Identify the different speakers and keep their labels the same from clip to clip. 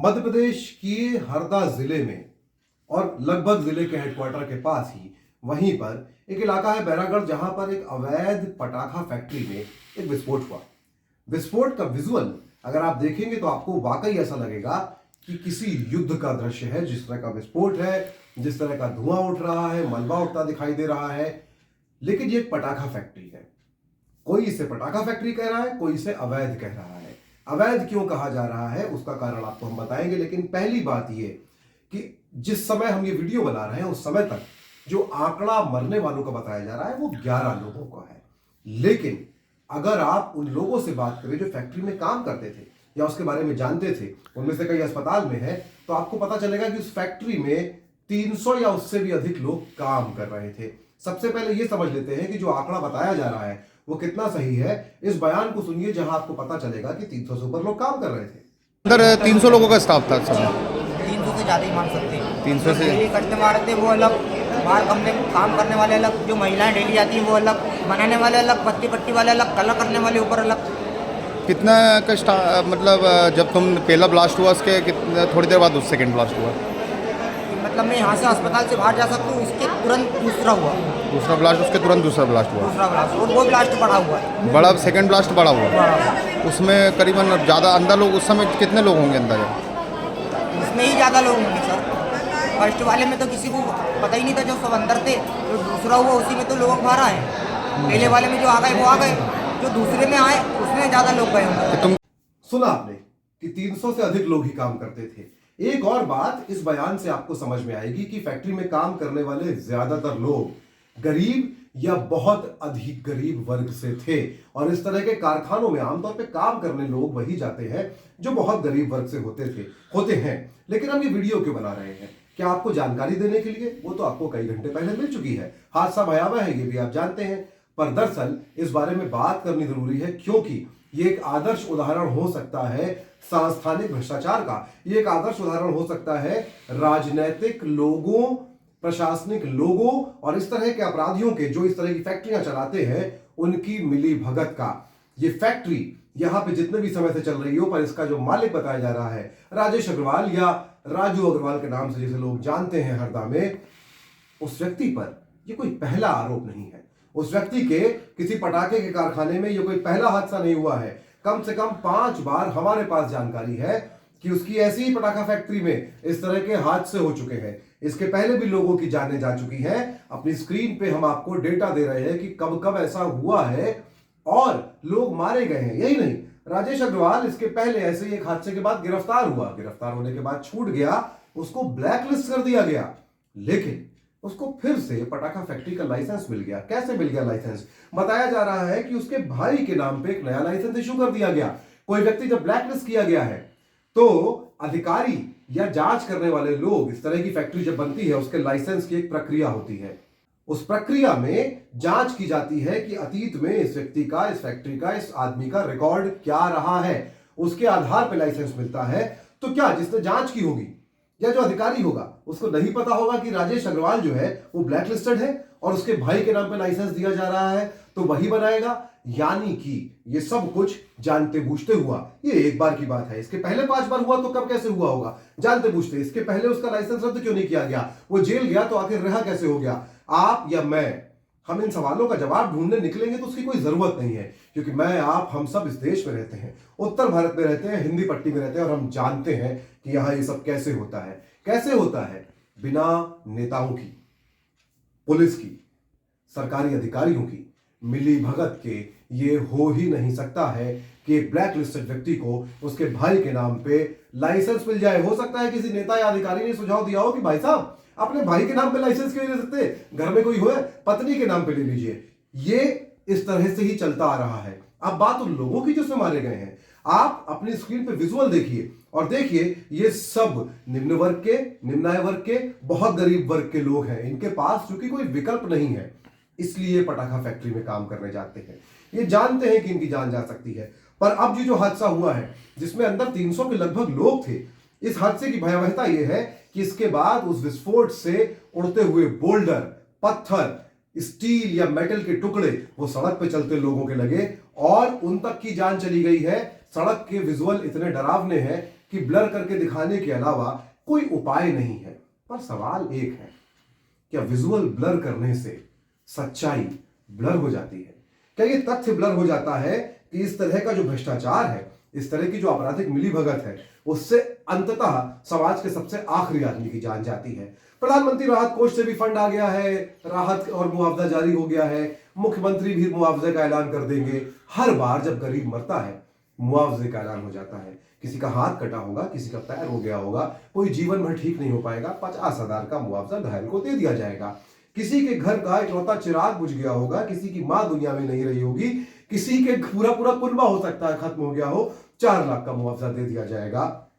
Speaker 1: मध्य प्रदेश की हरदा जिले में और लगभग जिले के हेडक्वार्टर के पास ही वहीं पर एक इलाका है बैरागढ़, जहां पर एक अवैध पटाखा फैक्ट्री में एक विस्फोट हुआ। विस्फोट का विजुअल अगर आप देखेंगे तो आपको वाकई ऐसा लगेगा कि किसी युद्ध का दृश्य है। जिस तरह का विस्फोट है, जिस तरह का धुआं उठ रहा है, मलबा उठता दिखाई दे रहा है। लेकिन ये एक पटाखा फैक्ट्री है। कोई इसे पटाखा फैक्ट्री कह रहा है, कोई इसे अवैध कह रहा है। अवैध क्यों कहा जा रहा है उसका कारण आपको हम बताएंगे, लेकिन पहली बात ये कि जिस समय हम ये वीडियो बना रहे हैं उस समय तक जो आंकड़ा मरने वालों का बताया जा रहा है वो 11 लोगों का है। लेकिन अगर आप उन लोगों से बात करें जो फैक्ट्री में काम करते थे या उसके बारे में जानते थे, उनमें से कई अस्पताल में है, तो आपको पता चलेगा कि उस फैक्ट्री में 300 या उससे भी अधिक लोग काम कर रहे थे। सबसे पहले ये समझ लेते हैं कि जो आंकड़ा बताया जा रहा है वो कितना सही है। इस बयान को सुनिए जहां आपको पता चलेगा कि 300 से ऊपर लोग काम कर रहे थे।
Speaker 2: अंदर 300 लोगों का स्टाफ था सब।
Speaker 3: 300 से ज़्यादा ही मान सकते हैं।
Speaker 2: 300 से
Speaker 3: डेली कस्टमर थे वो अलग, बाहर कंपनी काम करने वाले अलग, जो महिलाएं डेली आती हैं वो अलग, बनाने वाले अलग, पट्टी वाले अलग, कलर करने वाले ऊपर अलग।
Speaker 2: कितना का मतलब जब तुम पहला ब्लास्ट हुआ उसके कितना थोड़ी देर बाद सेकंड ब्लास्ट हुआ?
Speaker 3: मतलब मैं यहाँ से अस्पताल से बाहर जा सकता हूँ, उसके तुरंत दूसरा हुआ।
Speaker 2: दूसरा ब्लास्ट उसके तुरंत दूसरा ब्लास्ट हुआ।
Speaker 3: दूसरा ब्लास्ट और वो ब्लास्ट बड़ा हुआ है।
Speaker 2: बड़ा सेकंड ब्लास्ट बड़ा हुआ।
Speaker 3: बड़ा हुआ।
Speaker 2: उसमें करीबन ज़्यादा अंदर लोग उस समय कितने लोग होंगे अंदाजा?
Speaker 3: इसमें ही ज़्यादा लोग होंगे सर। फर्स्ट वाले में तो किसी को पता ही नहीं था, जो सब अंदर थे। जो दूसरा हुआ उसी में तो लोग बाहर आए। पहले वाले में जो आ गए वो आ गए, जो दूसरे में आए उसमें ज़्यादा लोग गए होंगे।
Speaker 2: तुम
Speaker 1: सुना आपने कि 300 से अधिक लोग ही काम करते थे। एक और बात इस बयान से आपको समझ में आएगी कि फैक्ट्री में काम करने वाले ज्यादातर लोग गरीब या बहुत अधिक गरीब वर्ग से थे। और इस तरह के कारखानों में आमतौर पे काम करने लोग वही जाते हैं जो बहुत गरीब वर्ग से होते हैं। लेकिन हम ये वीडियो क्यों बना रहे हैं? क्या आपको जानकारी देने के लिए? वो तो आपको कई घंटे पहले मिल चुकी है। हादसा भयावह है, ये भी आप जानते हैं। पर दरअसल इस बारे में बात करनी जरूरी है क्योंकि ये एक आदर्श उदाहरण हो सकता है सांस्थानिक भ्रष्टाचार का। ये एक आदर्श उदाहरण हो सकता है राजनीतिक लोगों, प्रशासनिक लोगों और इस तरह के अपराधियों के, जो इस तरह की फैक्ट्रियां चलाते हैं, उनकी मिली भगत का। ये फैक्ट्री यहां पे जितने भी समय से चल रही हो, पर इसका जो मालिक बताया जा रहा है राजेश अग्रवाल या राजू अग्रवाल के नाम से जिसे लोग जानते हैं हरदा में, उस व्यक्ति पर यह कोई पहला आरोप नहीं है। उस व्यक्ति के किसी पटाखे के कारखाने में यह कोई पहला हादसा नहीं हुआ है। कम से कम 5 बार हमारे पास जानकारी है कि उसकी ऐसी ही पटाखा फैक्ट्री में इस तरह के हादसे हो चुके हैं। इसके पहले भी लोगों की जानें जा चुकी हैं। अपनी स्क्रीन पे हम आपको डेटा दे रहे हैं कि कब कब ऐसा हुआ है और लोग मारे गए हैं। यही नहीं, राजेश अग्रवाल इसके पहले ऐसे ही एक हादसे के बाद गिरफ्तार हुआ। गिरफ्तार होने के बाद छूट गया, उसको ब्लैकलिस्ट कर दिया गया। लेकिन उसको फिर से पटाखा फैक्ट्री का लाइसेंस मिल गया। कैसे मिल गया लाइसेंस? बताया जा रहा है कि उसके भाई के नाम पे एक नया लाइसेंस इशू कर दिया गया। कोई व्यक्ति जब ब्लैकलिस्ट किया गया है तो अधिकारी या जांच करने वाले लोग, इस तरह की फैक्ट्री जब बनती है उसके लाइसेंस की एक प्रक्रिया होती है। उस प्रक्रिया में जांच की जाती है कि अतीत में इस व्यक्ति का, इस फैक्ट्री का, इस आदमी का रिकॉर्ड क्या रहा है। उसके आधार पर लाइसेंस मिलता है। तो क्या जिसने जांच की होगी या जो अधिकारी होगा उसको नहीं पता होगा कि राजेश अग्रवाल जो है वो ब्लैकलिस्टेड है और उसके भाई के नाम पे लाइसेंस दिया जा रहा है तो वही बनाएगा? यानी कि ये सब कुछ जानते बूझते हुआ। ये एक बार की बात है, इसके पहले 5 बार हुआ तो कब कैसे हुआ होगा? जानते बूझते। इसके पहले उसका लाइसेंस रद्द क्यों नहीं किया गया? वो जेल गया तो आखिर रहा कैसे हो गया? आप या मैं, हम इन सवालों का जवाब ढूंढने निकलेंगे तो उसकी कोई जरूरत नहीं है, क्योंकि मैं, आप, हम सब इस देश में रहते हैं, उत्तर भारत में रहते हैं, हिंदी पट्टी में रहते हैं और हम जानते हैं कि यहां ये सब कैसे होता है। कैसे होता है? बिना नेताओं की, पुलिस की, सरकारी अधिकारियों की मिली भगत के ये हो ही नहीं सकता है कि एक ब्लैक लिस्टेड व्यक्ति को उसके भाई के नाम पे लाइसेंस मिल जाए। हो सकता है किसी नेता या अधिकारी ने सुझाव दिया हो कि भाई साहब अपने भाई के नाम पे लाइसेंस क्यों नहीं ले सकते, घर में कोई हो, पत्नी के नाम पे ले लीजिए। ये इस तरह से ही चलता आ रहा है। अब बात उन लोगों की जिसमें मारे गए हैं। आप अपनी स्क्रीन पे विजुअल देखिए और देखिए ये सब निम्न वर्ग के, निम्नाय वर्ग के, बहुत गरीब वर्ग के लोग हैं। इनके पास चूंकि कोई विकल्प नहीं है इसलिए पटाखा फैक्ट्री में काम करने जाते हैं। ये जानते हैं कि इनकी जान जा सकती है। पर अब जो हादसा हुआ है जिसमें अंदर 300 के लगभग लोग थे, इस हादसे की भयावहता यह है कि इसके बाद उस विस्फोट से उड़ते हुए बोल्डर, पत्थर, स्टील या मेटल के टुकड़े वो सड़क पे चलते लोगों के लगे और उन तक की जान चली गई है सड़क के विजुअल इतने डरावने हैं कि ब्लर करके दिखाने के अलावा कोई उपाय नहीं है। पर सवाल एक है, क्या विजुअल ब्लर करने से सच्चाई ब्लर हो जाती है? क्या ये तथ्य ब्लर हो जाता है कि इस तरह का जो भ्रष्टाचार है, इस तरह की जो आपराधिक मिलीभगत है, उससे अंततः समाज के सबसे आखिरी आदमी की जान जाती है? प्रधानमंत्री राहत कोष से भी फंड आ गया है, राहत और मुआवजा जारी हो गया है, मुख्यमंत्री भी मुआवजे का ऐलान कर देंगे। हर बार जब गरीब मरता है मुआवजे का ऐलान हो जाता है। किसी का हाथ कटा होगा, किसी का पैर हो गया होगा, कोई जीवन भर ठीक नहीं हो पाएगा, 50,000 का मुआवजा घायल को दे दिया जाएगा। किसी के घर का इकलौता चिराग बुझ गया होगा, किसी की मां दुनिया में नहीं रही होगी, किसी के पूरा पूरा कुनबा हो सकता है खत्म हो गया हो, 4 लाख का मुआवजा दे दिया जाएगा।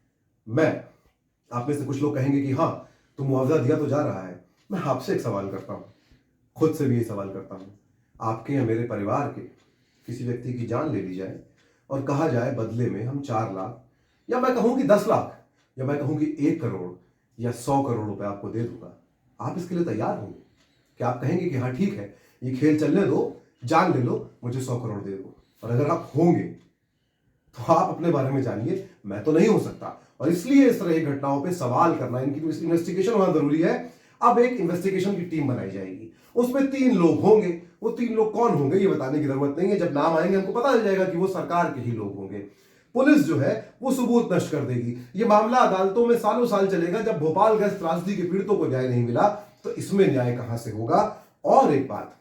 Speaker 1: मैं आप में से कुछ लोग कहेंगे कि हाँ, तो मुआवजा दिया तो जा रहा है। मैं आपसे एक सवाल करता हूं, खुद से भी ये सवाल करता हूं, आपके या मेरे परिवार के किसी व्यक्ति की जान ले ली जाए और कहा जाए बदले में हम 4 लाख, या मैं कहूं कि 10 लाख, या मैं कहूं कि 1 करोड़ या 100 करोड़ रुपए आपको दे दूंगा, आप इसके लिए तैयार होंगे? क्या आप कहेंगे कि हाँ ठीक है, ये खेल चलने दो, जान ले लो, मुझे 100 करोड़ दे दो? और अगर आप होंगे तो आप अपने बारे में जानिए, मैं तो नहीं हो सकता। और इसलिए इस तरह की घटनाओं पे सवाल करना, इनकी इन्वेस्टिगेशन होना जरूरी है। अब एक इन्वेस्टिगेशन की टीम बनाई जाएगी, उसमें 3 लोग होंगे। वो 3 लोग कौन होंगे ये बताने की जरूरत नहीं है, जब नाम आएंगे हमको पता चल जाएगा कि वो सरकार के ही लोग होंगे। पुलिस जो है वो सबूत नष्ट कर देगी। ये मामला अदालतों में सालों साल चलेगा। जब भोपाल गैस त्रासदी के पीड़ितों को न्याय नहीं मिला तो इसमें न्याय कहां से होगा? और एक बात,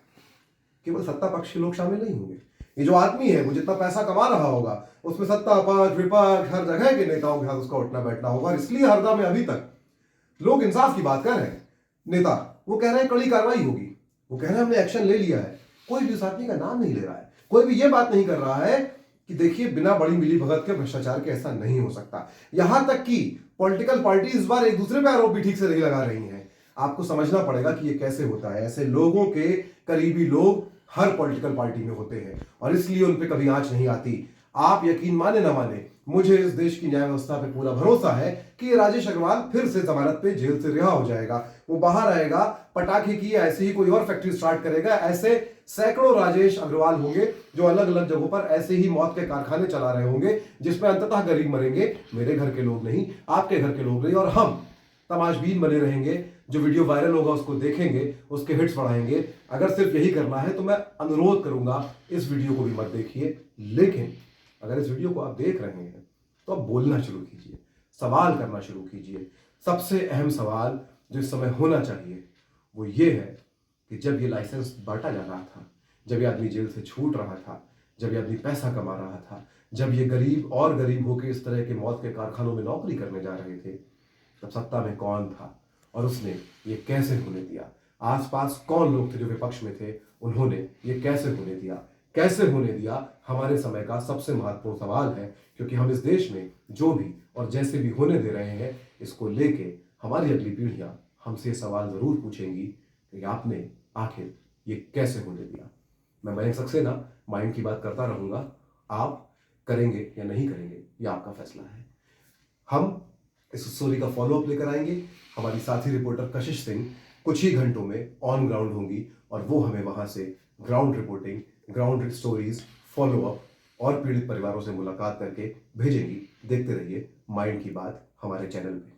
Speaker 1: केवल सत्ता पक्ष के लोग शामिल नहीं होंगे। ये जो आदमी है वो जितना पैसा कमा रहा होगा उसमें सत्ता पक्ष, विपक्ष, हर जगह के नेताओं के साथ उसका उठना बैठना होगा। और इसलिए हरदा में अभी तक लोग इंसाफ की बात कर रहे हैं। नेता वो कह रहे हैं कड़ी कार्रवाई होगी, वो कह रहे हैं हमने एक्शन ले लिया है। कोई भी उस आदमी का नाम नहीं ले रहा है, कोई भी ये बात नहीं कर रहा है कि देखिए बिना बड़ी मिली भगत के, भ्रष्टाचार के ऐसा नहीं हो सकता। यहां तक कि पॉलिटिकल पार्टी इस बार एक दूसरे पे आरोप भी ठीक से नहीं लगा रही हैं। आपको समझना पड़ेगा कि ये कैसे होता है। ऐसे लोगों के करीबी लोग हर पॉलिटिकल पार्टी में होते हैं और इसलिए उन पे कभी आंच नहीं आती। आप यकीन माने ना माने, मुझे इस देश की न्याय व्यवस्था पे पूरा भरोसा है कि ये राजेश अग्रवाल फिर से जमानत पे जेल से रिहा हो जाएगा। वो बाहर आएगा, पटाखे की ऐसे ही कोई और फैक्ट्री स्टार्ट करेगा। ऐसे सैकड़ों राजेश अग्रवाल होंगे जो अलग अलग जगहों पर ऐसे ही मौत के कारखाने चला रहे होंगे, जिसमें अंततः गरीब मरेंगे। मेरे घर के लोग नहीं, आपके घर के लोग नहीं। और हम तमाशबीन बने रहेंगे, जो वीडियो वायरल होगा उसको देखेंगे, उसके हिट्स बढ़ाएंगे। अगर सिर्फ यही करना है तो मैं अनुरोध करूंगा इस वीडियो को भी मत देखिए। लेकिन अगर इस वीडियो को आप देख रहे हैं तो आप बोलना शुरू कीजिए, सवाल करना शुरू कीजिए। सबसे अहम सवाल जो इस समय होना चाहिए वो ये है कि जब ये लाइसेंस बांटा जा रहा था, जब ये आदमी जेल से छूट रहा था, जब ये आदमी पैसा कमा रहा था, जब ये गरीब और गरीब होकर इस तरह के मौत के कारखानों में नौकरी करने जा रहे थे, तब सत्ता में कौन था और उसने ये कैसे होने दिया? आसपास कौन लोग थे जो विपक्ष में थे, उन्होंने ये कैसे होने दिया? कैसे होने दिया हमारे समय का सबसे महत्वपूर्ण सवाल है, क्योंकि हम इस देश में जो भी और जैसे भी होने दे रहे हैं, इसको लेके हमारी अगली पीढ़ियां हमसे ये सवाल जरूर पूछेंगी कि आपने आखिर ये कैसे होने दिया। मैं मयंक सक्सेना माइंड की बात करता रहूंगा। आप करेंगे या नहीं करेंगे ये आपका फैसला है। हम इस स्टोरी का फॉलोअप लेकर आएंगे। हमारी साथी रिपोर्टर कशिश सिंह कुछ ही घंटों में ऑन ग्राउंड होंगी और वो हमें वहां से ground reporting, ground stories, follow up और पीड़ित परिवारों से मुलाकात करके भेजेंगी। देखते रहिए माइंड की बात हमारे चैनल पे।